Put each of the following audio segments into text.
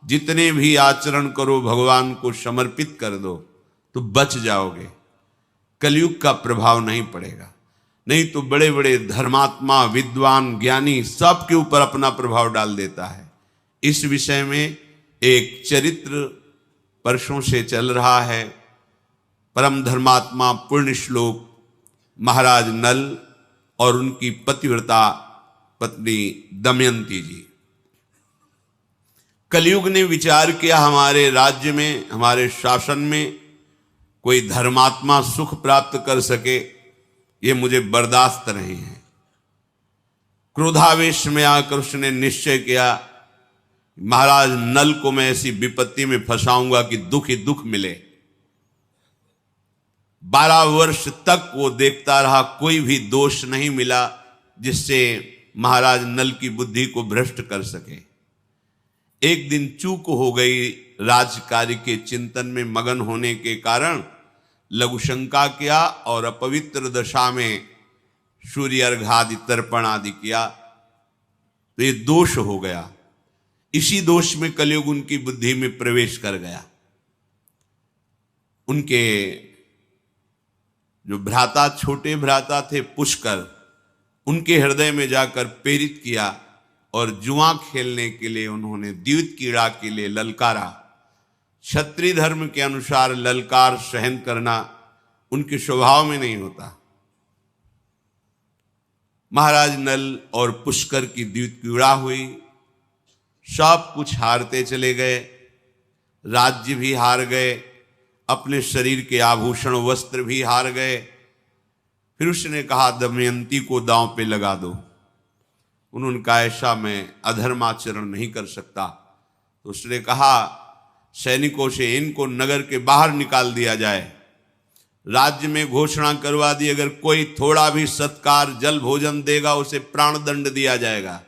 जितने भी आचरण करो भगवान को समर्पित कर दो तो बच जाओगे, कलयुग का प्रभाव नहीं पड़ेगा। नहीं तो बड़े बड़े धर्मात्मा, विद्वान, ज्ञानी सबके ऊपर अपना प्रभाव डाल देता है। इस विषय में एक चरित्र वर्षों से चल रहा है। परम धर्मात्मा पुण्य श्लोक महाराज नल और उनकी पतिव्रता पत्नी दमयंती जी। कलयुग ने विचार किया हमारे राज्य में, हमारे शासन में कोई धर्मात्मा सुख प्राप्त कर सके, ये मुझे बर्दाश्त नहीं है। क्रोधावेश में आकर उसने निश्चय किया महाराज नल को मैं ऐसी विपत्ति में फंसाऊंगा कि दुख ही दुख मिले। 12 वर्ष तक वो देखता रहा, कोई भी दोष नहीं मिला जिससे महाराज नल की बुद्धि को भ्रष्ट कर सके। एक दिन चूक हो गई, राजकार्य के चिंतन में मगन होने के कारण लघु शंका किया और अपवित्र दशा में सूर्य अर्घादि तर्पण आदि किया, तो ये दोष हो गया। इसी दोष में कलयुग उनकी बुद्धि में प्रवेश कर गया। उनके जो भ्राता, छोटे भ्राता थे पुष्कर, उनके हृदय में जाकर प्रेरित किया और जुआ खेलने के लिए उन्होंने द्यूत क्रीड़ा के लिए ललकारा। क्षत्रिय धर्म के अनुसार ललकार सहन करना उनके स्वभाव में नहीं होता। महाराज नल और पुष्कर की द्यूत क्रीड़ा हुई, सब कुछ हारते चले गए, राज्य भी हार गए, अपने शरीर के आभूषण वस्त्र भी हार गए। फिर उसने कहा दमयंती को दांव पे लगा दो। उन्होंने कहा ऐसा मैं अधर्माचरण नहीं कर सकता। तो उसने कहा सैनिकों से इनको नगर के बाहर निकाल दिया जाए, राज्य में घोषणा करवा दी अगर कोई थोड़ा भी सत्कार जल भोजन देगा उसे प्राण दंड दिया जाएगा।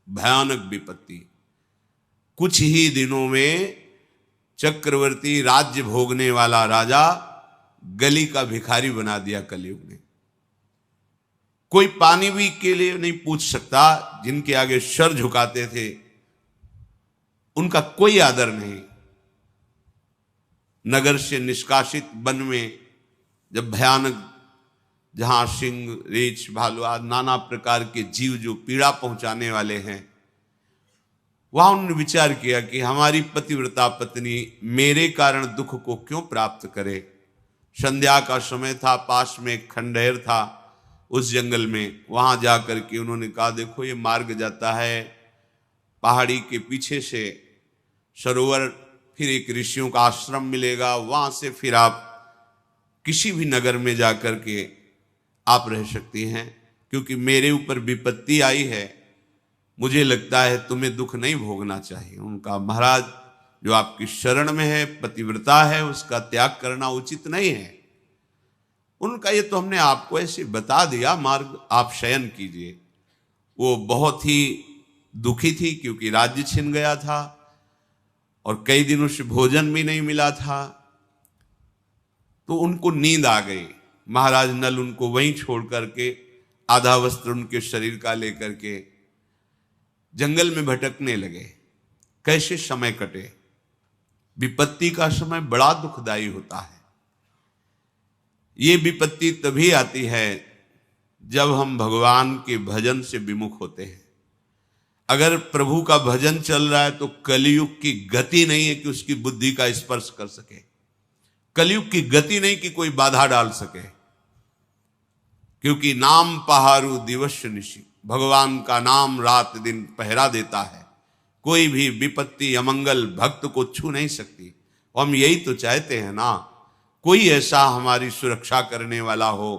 भयानक विपत्ति। कुछ ही दिनों में चक्रवर्ती, राज्य भोगने वाला राजा गली का भिखारी बना दिया कलयुग ने। कोई पानी भी के लिए नहीं पूछ सकता, जिनके आगे सर झुकाते थे उनका कोई आदर नहीं। नगर से निष्कासित वन में जब भयानक, जहां सिंह, रीछ, भालू आदि नाना प्रकार के जीव जो पीड़ा पहुंचाने वाले हैं, वहां उन्होंने विचार किया कि हमारी पतिव्रता पत्नी मेरे कारण दुख को क्यों प्राप्त करे। संध्या का समय था, पास में एक खंडहर था उस जंगल में। वहां जाकर के उन्होंने कहा देखो ये मार्ग जाता है पहाड़ी के पीछे से सरोवर, फिर एक ऋषियों का आश्रम मिलेगा, वहां से फिर आप किसी भी नगर में जाकर के आप रह सकती हैं, क्योंकि मेरे ऊपर विपत्ति आई है, मुझे लगता है तुम्हें दुख नहीं भोगना चाहिए। उनका महाराज जो आपकी शरण में है, पतिव्रता है, उसका त्याग करना उचित नहीं है। उनका ये तो हमने आपको ऐसे बता दिया, मार्ग आप शयन कीजिए। वो बहुत ही दुखी थी क्योंकि राज्य छिन गया था और कई दिनों से भोजन भी नहीं मिला था, तो उनको नींद आ गई। महाराज नल उनको वहीं छोड़ करके आधा वस्त्र उनके शरीर का लेकर के जंगल में भटकने लगे। कैसे समय कटे। विपत्ति का समय बड़ा दुखदाई होता है। ये विपत्ति तभी आती है जब हम भगवान के भजन से विमुख होते हैं। अगर प्रभु का भजन चल रहा है तो कलयुग की गति नहीं है कि उसकी बुद्धि का स्पर्श कर सके। कलयुग की गति नहीं कि कोई बाधा डाल सके, क्योंकि नाम पहारू दिवस निशि, भगवान का नाम रात दिन पहरा देता है। कोई भी विपत्ति अमंगल भक्त को छू नहीं सकती। हम यही तो चाहते हैं ना, कोई ऐसा हमारी सुरक्षा करने वाला हो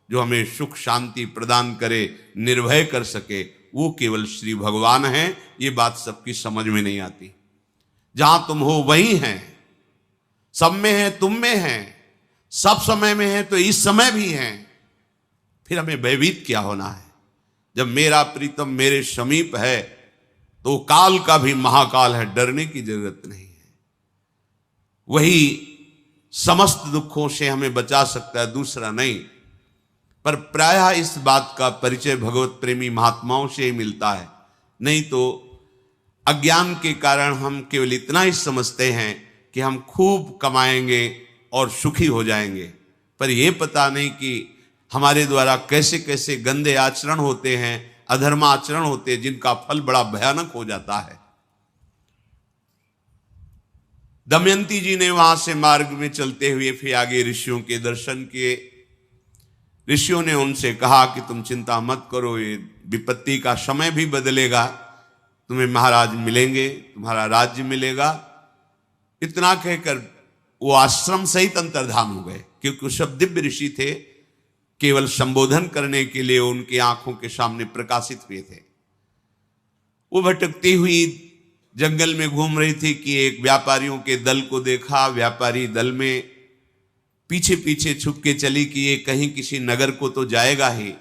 जो हमें सुख शांति प्रदान करे, निर्भय कर सके। वो केवल श्री भगवान हैं। ये बात सबकी समझ में नहीं आती। जहां तुम हो वहीं हैं, सब में है, तुम में है, सब समय में है तो इस समय भी है। फिर हमें भयभीत क्या होना है। जब मेरा प्रीतम मेरे समीप है तो काल का भी महाकाल है, डरने की जरूरत नहीं है। वही समस्त दुखों से हमें बचा सकता है, दूसरा नहीं। पर प्रायः इस बात का परिचय भगवत प्रेमी महात्माओं से ही मिलता है। नहीं तो अज्ञान के कारण हम केवल इतना ही समझते हैं कि हम खूब कमाएंगे और सुखी हो जाएंगे, पर यह पता नहीं कि हमारे द्वारा कैसे कैसे गंदे आचरण होते हैं, अधर्म आचरण होते हैं, जिनका फल बड़ा भयानक हो जाता है। दमयंती जी ने वहां से मार्ग में चलते हुए फिर आगे ऋषियों के दर्शन किए। ऋषियों ने उनसे कहा कि तुम चिंता मत करो, ये विपत्ति का समय भी बदलेगा, तुम्हें महाराज मिलेंगे, तुम्हारा राज्य मिलेगा। इतना कहकर वो आश्रम सहित अंतर्धान हो गए, क्योंकि वो सब दिव्य ऋषि थे, केवल संबोधन करने के लिए उनकी आंखों के सामने प्रकाशित हुए थे। वो भटकती हुई जंगल में घूम रही थी कि एक व्यापारियों के दल को देखा। व्यापारी दल में पीछे पीछे छुप के चली कि ये कहीं किसी नगर को तो जाएगा ही।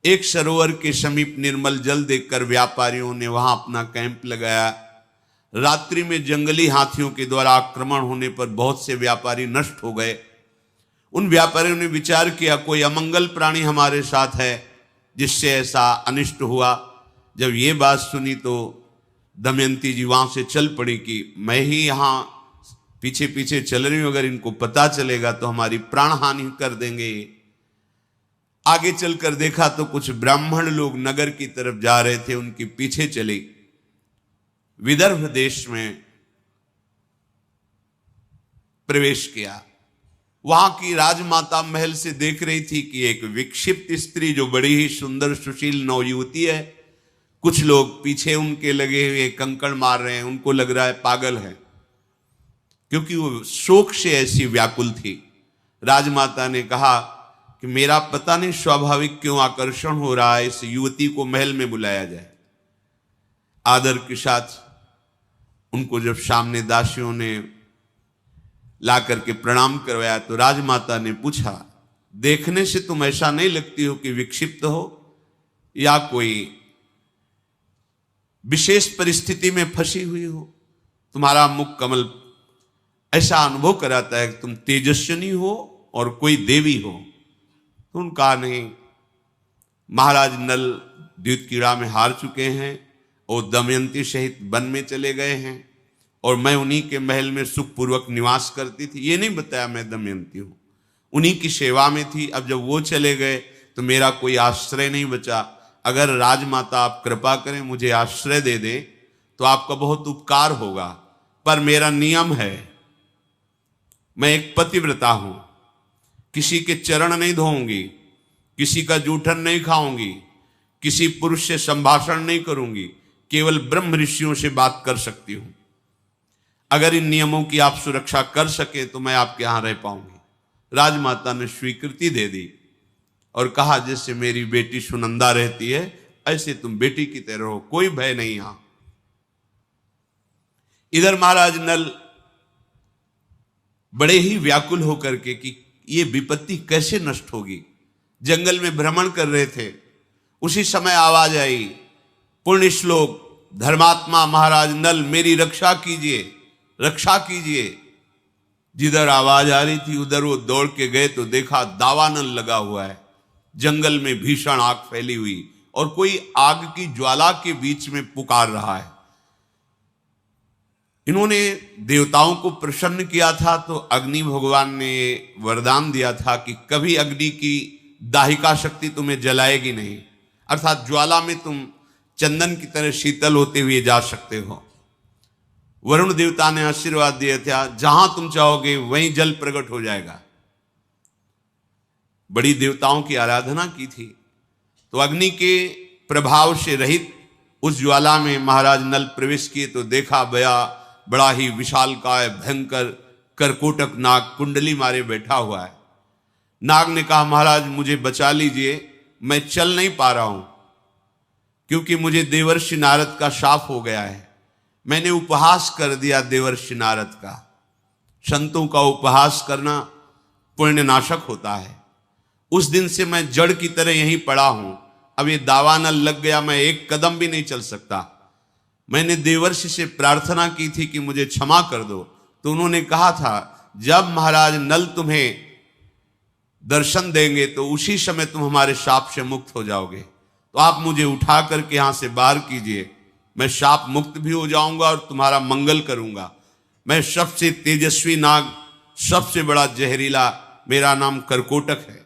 एक सरोवर के समीप निर्मल जल देखकर व्यापारियों ने वहां अपना कैंप लगाया। रात्रि में जंगली हाथियों के द्वारा आक्रमण होने पर बहुत से व्यापारी नष्ट हो गए। उन व्यापारियों ने विचार किया कोई अमंगल प्राणी हमारे साथ है जिससे ऐसा अनिष्ट हुआ। जब ये बात सुनी तो दमयंती जी वहां से चल पड़ी कि मैं ही यहां पीछे पीछे चल रही हूं, अगर इनको पता चलेगा तो हमारी प्राण हानि कर देंगे। आगे चलकर देखा तो कुछ ब्राह्मण लोग नगर की तरफ जा रहे थे, उनके पीछे चले। विदर्भ देश में प्रवेश किया। वहां की राजमाता महल से देख रही थी कि एक विक्षिप्त स्त्री जो बड़ी ही सुंदर सुशील नवयुवती है, कुछ लोग पीछे उनके लगे हुए कंकड़ मार रहे हैं, उनको लग रहा है पागल है, क्योंकि वो शोक से ऐसी व्याकुल थी। राजमाता ने कहा कि मेरा पता नहीं स्वाभाविक क्यों आकर्षण हो रहा है, इस युवती को महल में बुलाया जाए। आदर के साथ उनको जब सामने दासियों ने ला करके प्रणाम करवाया तो राजमाता ने पूछा, देखने से तुम ऐसा नहीं लगती हो कि विक्षिप्त हो या कोई विशेष परिस्थिति में फंसी हुई हो? तुम्हारा मुख कमल ऐसा अनुभव कराता है कि तुम तेजस्विनी हो और कोई देवी हो। तो उनका नहीं, महाराज नल द्युतक्रीड़ा में हार चुके हैं और दमयंती सहित वन में चले गए हैं और मैं उन्हीं के महल में सुखपूर्वक निवास करती थी। ये नहीं बताया मैं दमयंती हूं, उन्हीं की सेवा में थी। अब जब वो चले गए तो मेरा कोई आश्रय नहीं बचा। अगर राजमाता आप कृपा करें मुझे आश्रय दे दें तो आपका बहुत उपकार होगा, पर मेरा नियम है, मैं एक पतिव्रता हूं, किसी के चरण नहीं धोऊंगी, किसी का जूठन नहीं खाऊंगी, किसी पुरुष से संभाषण नहीं करूंगी, केवल ब्रह्म ऋषियों से बात कर सकती हूं। अगर इन नियमों की आप सुरक्षा कर सके तो मैं आपके यहां रह पाऊंगी। राजमाता ने स्वीकृति दे दी और कहा जैसे मेरी बेटी सुनंदा रहती है ऐसे तुम बेटी की तरह हो, कोई भय नहीं यहां। इधर महाराज नल बड़े ही व्याकुल होकर के कि ये विपत्ति कैसे नष्ट होगी, जंगल में भ्रमण कर रहे थे। उसी समय आवाज आई, पुण्य श्लोक धर्मात्मा महाराज नल मेरी रक्षा कीजिए, रक्षा कीजिए। जिधर आवाज आ रही थी उधर वो दौड़ के गए तो देखा दावानल लगा हुआ है, जंगल में भीषण आग फैली हुई और कोई आग की ज्वाला के बीच में पुकार रहा है। इन्होंने देवताओं को प्रसन्न किया था तो अग्नि भगवान ने वरदान दिया था कि कभी अग्नि की दाहिका शक्ति तुम्हें जलाएगी नहीं, अर्थात ज्वाला में तुम चंदन की तरह शीतल होते हुए जा सकते हो। वरुण देवता ने आशीर्वाद दिया था, जहां तुम चाहोगे वहीं जल प्रकट हो जाएगा। बड़ी देवताओं की आराधना की थी तो अग्नि के प्रभाव से रहित उस ज्वाला में महाराज नल प्रवेश किए तो देखा बड़ा ही विशालकाय भयंकर करकोटक नाग कुंडली मारे बैठा हुआ है। नाग ने कहा महाराज मुझे बचा लीजिए, मैं चल नहीं पा रहा हूं क्योंकि मुझे देवर्षि नारद का शाप हो गया है। मैंने उपहास कर दिया देवर्षि नारद का। संतों का उपहास करना पुण्य नाशक होता है। उस दिन से मैं जड़ की तरह यहीं पड़ा हूं। अब ये दावानल लग गया, मैं एक कदम भी नहीं चल सकता। मैंने देवर्षि से प्रार्थना की थी कि मुझे क्षमा कर दो, तो उन्होंने कहा था जब महाराज नल तुम्हें दर्शन देंगे तो उसी समय तुम हमारे शाप से मुक्त हो जाओगे, तो आप मुझे उठा करके यहां से बाहर कीजिए। मैं शाप मुक्त भी हो जाऊंगा और तुम्हारा मंगल करूंगा। मैं सबसे तेजस्वी नाग, सबसे बड़ा जहरीला, मेरा नाम करकोटक है।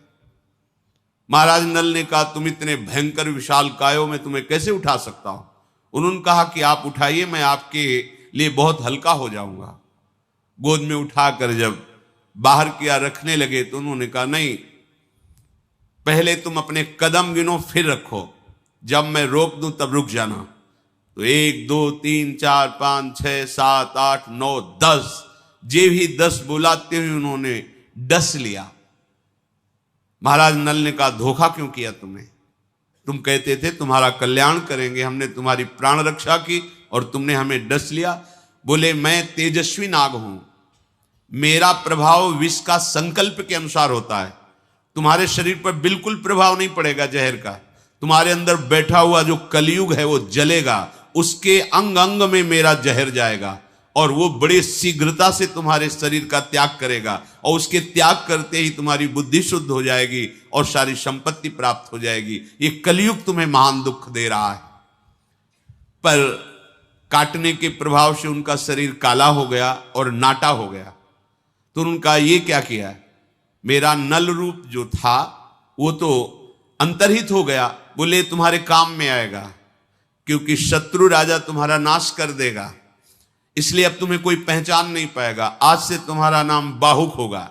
महाराज नल ने कहा, तुम इतने भयंकर विशाल कायो में तुम्हें कैसे उठा सकता हूं? उन्होंने कहा कि आप उठाइए, मैं आपके लिए बहुत हल्का हो जाऊंगा। गोद में उठाकर जब बाहर किया रखने लगे तो उन्होंने कहा, नहीं, पहले तुम अपने कदम गिनो फिर रखो, जब मैं रोक दूं तब रुक जाना। तो 1 2 3 4 5 6 7 8 9 10, जे भी 10 बुलाते हुए उन्होंने डस लिया। महाराज नल ने कहा, धोखा क्यों किया तुमने? तुम कहते थे तुम्हारा कल्याण करेंगे, हमने तुम्हारी प्राण रक्षा की और तुमने हमें डस लिया। बोले, मैं तेजस्वी नाग हूं, मेरा प्रभाव विष का संकल्प के अनुसार होता है। तुम्हारे शरीर पर बिल्कुल प्रभाव नहीं पड़ेगा जहर का। तुम्हारे अंदर बैठा हुआ जो कलयुग है वो जलेगा, उसके अंग अंग में मेरा जहर जाएगा और वो बड़े शीघ्रता से तुम्हारे शरीर का त्याग करेगा और उसके त्याग करते ही तुम्हारी बुद्धि शुद्ध हो जाएगी और सारी संपत्ति प्राप्त हो जाएगी। ये कलयुग तुम्हें महान दुख दे रहा है। पर काटने के प्रभाव से उनका शरीर काला हो गया और नाटा हो गया। तो उनका ये क्या किया? मेरा नल रूप जो था वो तो अंतर्हित हो गया। बोले, तुम्हारे काम में आएगा, क्योंकि शत्रु राजा तुम्हारा नाश कर देगा, इसलिए अब तुम्हें कोई पहचान नहीं पाएगा। आज से तुम्हारा नाम बाहुक होगा,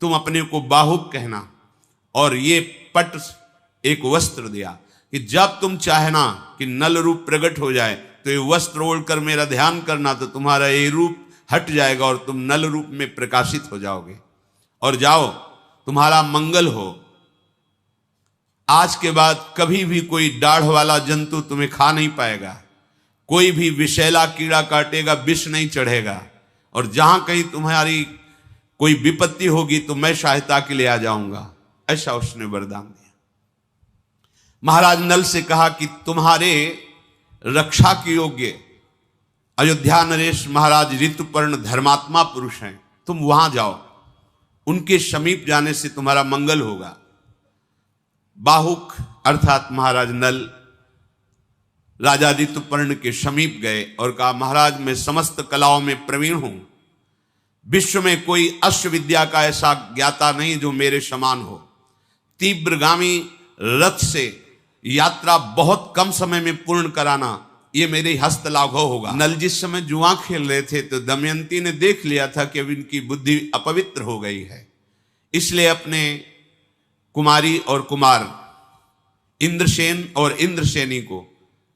तुम अपने को बाहुक कहना। और ये पट एक वस्त्र दिया कि जब तुम चाहना कि नल रूप प्रकट हो जाए तो ये वस्त्र ओढ़कर मेरा ध्यान करना, तो तुम्हारा ये रूप हट जाएगा और तुम नल रूप में प्रकाशित हो जाओगे। और जाओ, तुम्हारा मंगल हो। आज के बाद कभी भी कोई दाढ़ वाला जंतु तुम्हें खा नहीं पाएगा, कोई भी विषैला कीड़ा काटेगा, विष नहीं चढ़ेगा, और जहां कहीं तुम्हारी कोई विपत्ति होगी तो मैं सहायता के लिए आ जाऊंगा। ऐसा उसने वरदान दिया। महाराज नल से कहा कि तुम्हारे रक्षा के योग्य अयोध्या नरेश महाराज ऋतुपर्ण धर्मात्मा पुरुष हैं, तुम वहां जाओ, उनके समीप जाने से तुम्हारा मंगल होगा। बाहुक अर्थात महाराज नल राजा ऋतुपर्ण के समीप गए और कहा, महाराज मैं समस्त कलाओं में प्रवीण हूं, विश्व में कोई अश्व विद्या का ऐसा ज्ञाता नहीं जो मेरे समान हो। तीव्रगामी रथ से यात्रा बहुत कम समय में पूर्ण कराना ये मेरे हस्त लाघव होगा। नल जिस समय जुआ खेल रहे थे तो दमयंती ने देख लिया था कि अब इनकी बुद्धि अपवित्र हो गई है, इसलिए अपने कुमारी और कुमार इंद्रसेन और इंद्रसेनी को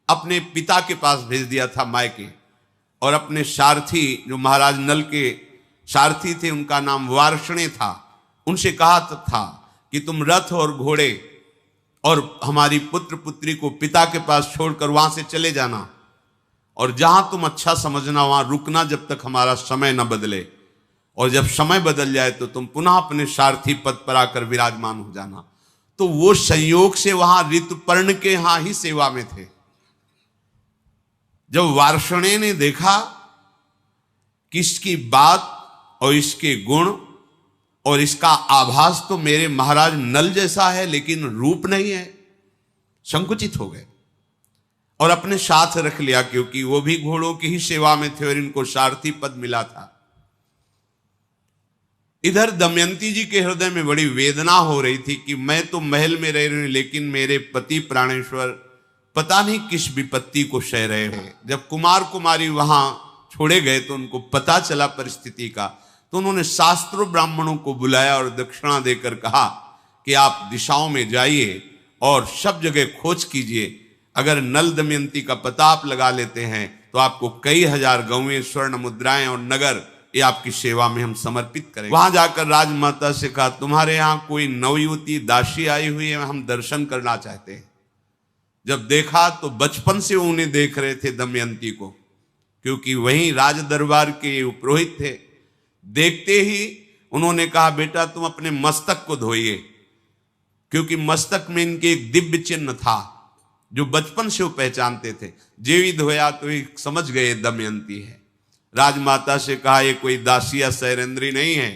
अपने पिता के पास भेज दिया था मायके, और अपने सारथी जो महाराज नल के सारथी थे उनका नाम वार्ष्णे था, उनसे कहा था कि तुम रथ और घोड़े और हमारी पुत्र पुत्री को पिता के पास छोड़कर वहां से चले जाना, और जहां तुम अच्छा समझना वहां रुकना जब तक हमारा समय न बदले, और जब समय बदल जाए तो तुम पुनः अपने सारथी पद पर आकर विराजमान हो जाना। तो वो संयोग से वहां ऋतुपर्ण के यहां ही सेवा में थे। जब वार्ष्णे ने देखा कि इसकी बात और इसके गुण और इसका आभास तो मेरे महाराज नल जैसा है लेकिन रूप नहीं है, संकुचित हो गए और अपने साथ रख लिया, क्योंकि वो भी घोड़ों की ही सेवा में थे और इनको सारथी पद मिला था। इधर दमयंती जी के हृदय में बड़ी वेदना हो रही थी कि मैं तो महल में रह रही हूं लेकिन मेरे पति प्राणेश्वर पता नहीं किस विपत्ति को सह रहे हैं। जब कुमार कुमारी वहां छोड़े गए तो उनको पता चला परिस्थिति का, तो उन्होंने शास्त्रों ब्राह्मणों को बुलाया और दक्षिणा देकर कहा कि आप दिशाओं में जाइए और सब जगह खोज कीजिए, अगर नल दमयंती का पता आप लगा लेते हैं तो आपको कई हजार गौवें, स्वर्ण मुद्राएं और नगर ये आपकी सेवा में हम समर्पित करेंगे। वहां जाकर राजमाता से कहा, तुम्हारे यहां कोई नवयुवती दासी आई हुई है, हम दर्शन करना चाहते हैं। जब देखा तो बचपन से उन्हें देख रहे थे दमयंती को, क्योंकि वहीं राज दरबार के पुरोहित थे। देखते ही उन्होंने कहा, बेटा तुम अपने मस्तक को धोइए, क्योंकि मस्तक में इनके एक दिव्य चिन्ह था जो बचपन से वो पहचानते थे। जेवी धोया तो ये समझ गए दमयंती है। राजमाता से कहा, ये कोई दासी या सैरेंद्री नहीं है,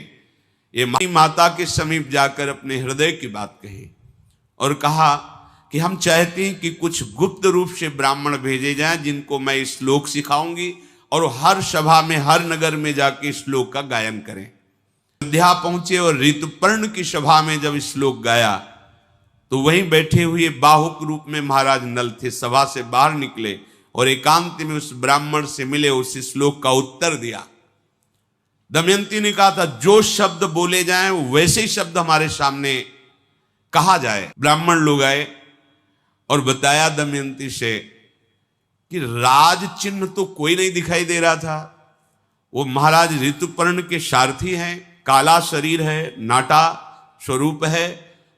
ये माता के समीप जाकर अपने हृदय की बात कही और कहा कि हम चाहते हैं कि कुछ गुप्त रूप से ब्राह्मण भेजे जाएं जिनको मैं श्लोक सिखाऊंगी और वो हर सभा में, हर नगर में जाके श्लोक का गायन करें। अयोध्या पहुंचे और ऋतुपर्ण की सभा में जब श्लोक गाया तो वहीं बैठे हुए बाहुक रूप में महाराज नल थे। सभा से बाहर निकले और एकांत में उस ब्राह्मण से मिले, उस श्लोक का उत्तर दिया। दमयंती ने कहा था जो शब्द बोले जाएं वैसे ही शब्द हमारे सामने कहा जाए। ब्राह्मण लोग आए और बताया दमयंती से कि राज चिन्ह तो कोई नहीं दिखाई दे रहा था। वो महाराज ऋतुपर्ण के सारथी हैं, काला शरीर है, नाटा स्वरूप है,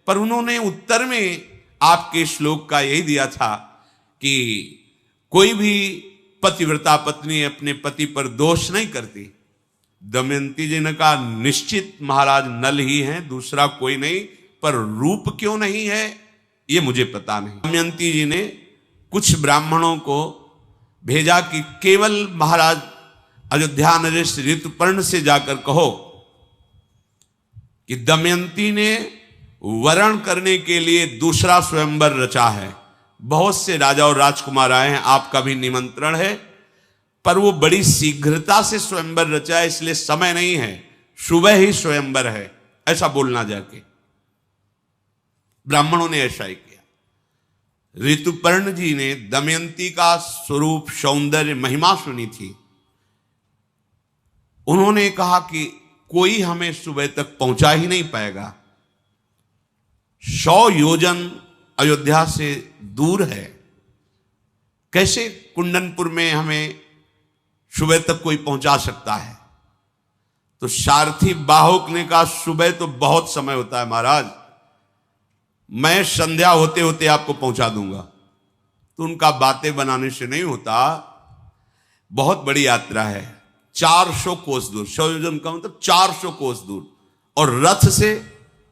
पर उन्होंने उत्तर में आपके श्लोक का यही दिया था कि कोई भी पतिव्रता पत्नी अपने पति पर दोष नहीं करती। दमयंती जी ने कहा निश्चित महाराज नल ही हैं, दूसरा कोई नहीं, पर रूप क्यों नहीं है ये मुझे पता नहीं। दमयंती जी ने कुछ ब्राह्मणों को भेजा कि केवल महाराज अयोध्या नरेश ऋतुपर्ण से जाकर कहो कि दमयंती ने वरण करने के लिए दूसरा स्वयंवर रचा है। बहुत से राजा और राजकुमार आए हैं, आपका भी निमंत्रण है, पर वो बड़ी शीघ्रता से स्वयंवर रचा है, इसलिए समय नहीं है, सुबह ही स्वयंवर है, ऐसा बोलना जाके। ब्राह्मणों ने ऐसा ही किया। ऋतुपर्ण जी ने दमयंती का स्वरूप, सौंदर्य, महिमा सुनी थी। उन्होंने कहा कि कोई हमें सुबह तक पहुंचा ही नहीं पाएगा। 100 योजन अयोध्या से दूर है, कैसे कुंडनपुर में हमें सुबह तक कोई पहुंचा सकता है? तो सारथी बाहुक ने कहा सुबह तो बहुत समय होता है महाराज, मैं संध्या होते होते आपको पहुंचा दूंगा। तो उनका बातें बनाने से नहीं होता, बहुत बड़ी यात्रा है, 400 कोस दूर, 100 योजन का मतलब 400 कोस दूर, और रथ से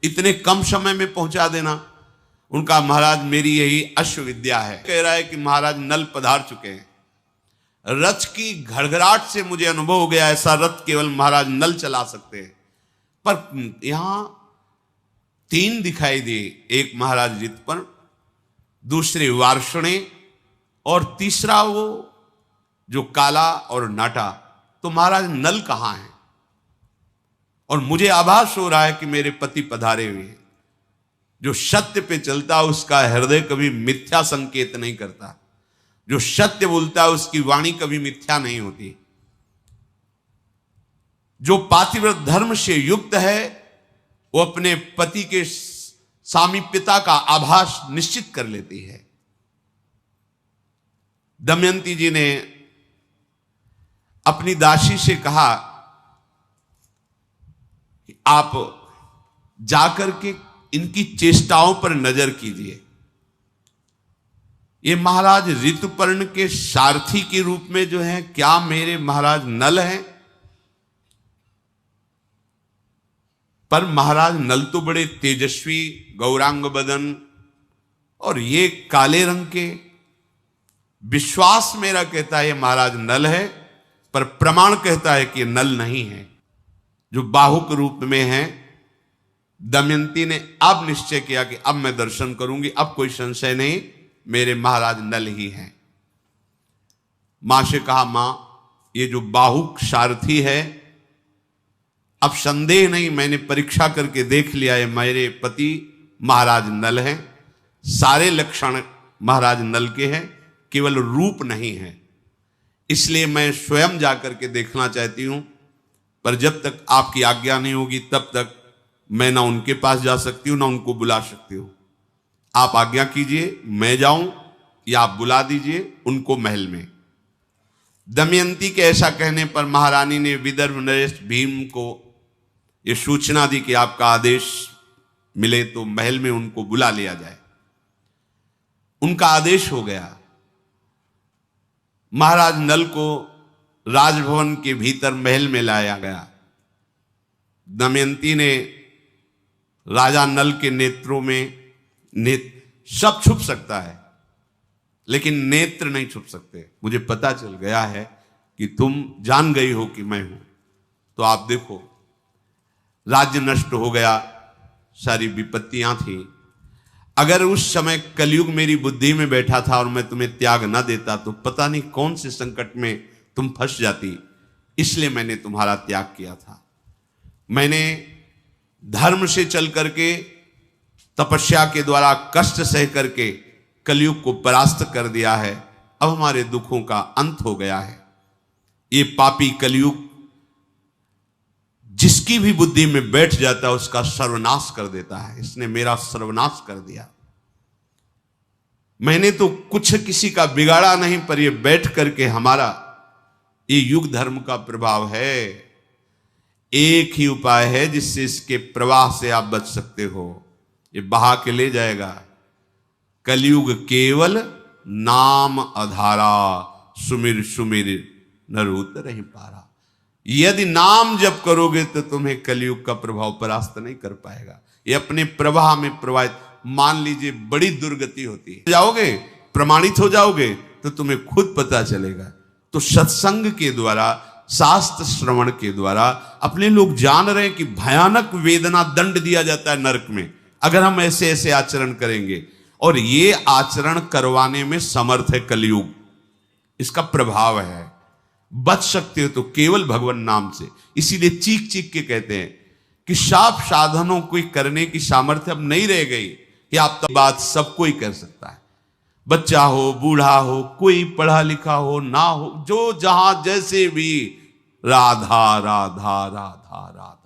इतने कम समय में पहुंचा देना। उनका महाराज मेरी यही अश्वविद्या है। कह रहा है कि महाराज नल पधार चुके हैं, रथ की घड़घड़ाहट से मुझे अनुभव हो गया ऐसा रथ केवल महाराज नल चला सकते हैं। पर यहां 3 दिखाई दिए, एक महाराज ऋतुपर्ण, दूसरे वार्ष्णे और तीसरा वो जो काला और नाटा। तो महाराज नल कहां हैं? और मुझे आभास हो रहा है कि मेरे पति पधारे हुए हैं। जो सत्य पे चलता उसका हृदय कभी मिथ्या संकेत नहीं करता, जो सत्य बोलता है उसकी वाणी कभी मिथ्या नहीं होती। जो पातिव्रत धर्म से युक्त है वो अपने पति के सामीप्यता का आभास निश्चित कर लेती है। दमयंती जी ने अपनी दासी से कहा कि आप जाकर के इनकी चेष्टाओं पर नजर कीजिए। ये महाराज ऋतुपर्ण के सारथी के रूप में जो है, क्या मेरे महाराज नल हैं? पर महाराज नल तो बड़े तेजस्वी, गौरांग बदन, और ये काले रंग के। विश्वास मेरा कहता है ये महाराज नल है, पर प्रमाण कहता है कि नल नहीं है, जो बाहुक रूप में है। दमयंती ने अब निश्चय किया कि अब मैं दर्शन करूंगी, अब कोई संशय नहीं, मेरे महाराज नल ही हैं। मां से कहा मां, ये जो बाहुक सारथी है, अब संदेह नहीं, मैंने परीक्षा करके देख लिया है, मेरे पति महाराज नल हैं, सारे लक्षण महाराज नल के हैं, केवल रूप नहीं है। इसलिए मैं स्वयं जाकर के देखना चाहती हूं, पर जब तक आपकी आज्ञा नहीं होगी तब तक मैं ना उनके पास जा सकती हूं ना उनको बुला सकती हूं। आप आज्ञा कीजिए, मैं जाऊं या आप बुला दीजिए उनको महल में। दमयंती के ऐसा कहने पर महारानी ने विदर्भ नरेश भीम को यह सूचना दी कि आपका आदेश मिले तो महल में उनको बुला लिया जाए। उनका आदेश हो गया। महाराज नल को राजभवन के भीतर महल में लाया गया। दमयंती ने राजा नल के नेत्रों में, सब छुप सकता है लेकिन नेत्र नहीं छुप सकते। मुझे पता चल गया है कि तुम जान गई हो कि मैं हूं, तो आप देखो राज्य नष्ट हो गया, सारी विपत्तियां थी। अगर उस समय कलयुग मेरी बुद्धि में बैठा था और मैं तुम्हें त्याग ना देता तो पता नहीं कौन से संकट में तुम फंस जाती, इसलिए मैंने तुम्हारा त्याग किया था। मैंने धर्म से चल करके, तपस्या के द्वारा कष्ट सह करके कलयुग को परास्त कर दिया है। अब हमारे दुखों का अंत हो गया है। ये पापी कलयुग जिसकी भी बुद्धि में बैठ जाता है उसका सर्वनाश कर देता है। इसने मेरा सर्वनाश कर दिया। मैंने तो कुछ किसी का बिगाड़ा नहीं, पर ये बैठ करके हमारा ये युग धर्म का प्रभाव है। एक ही उपाय है जिससे इसके प्रवाह से आप बच सकते हो, ये बहा के ले जाएगा। कलयुग केवल नाम आधारा, सुमिर सुमिर नर उतरहि पारा। यदि नाम जप करोगे तो तुम्हें कलयुग का प्रभाव परास्त नहीं कर पाएगा। ये अपने प्रवाह में प्रवाहित, मान लीजिए बड़ी दुर्गति होती है, जाओगे प्रमाणित हो जाओगे तो तुम्हें खुद पता चलेगा। तो सत्संग के द्वारा, शास्त्र श्रवण के द्वारा अपने लोग जान रहे हैं कि भयानक वेदना दंड दिया जाता है नरक में अगर हम ऐसे ऐसे आचरण करेंगे। और ये आचरण करवाने में समर्थ है कलयुग, इसका प्रभाव है। बच सकते हो तो केवल भगवान नाम से। इसीलिए चीख चीख के कहते हैं कि शाप साधनों को करने की सामर्थ्य अब नहीं रह गई कि आप तो बात सब कोई कर सकता है। बच्चा हो, बूढ़ा हो, कोई पढ़ा लिखा हो ना हो, जो जहां जैसे भी राधा राधा राधा राधा।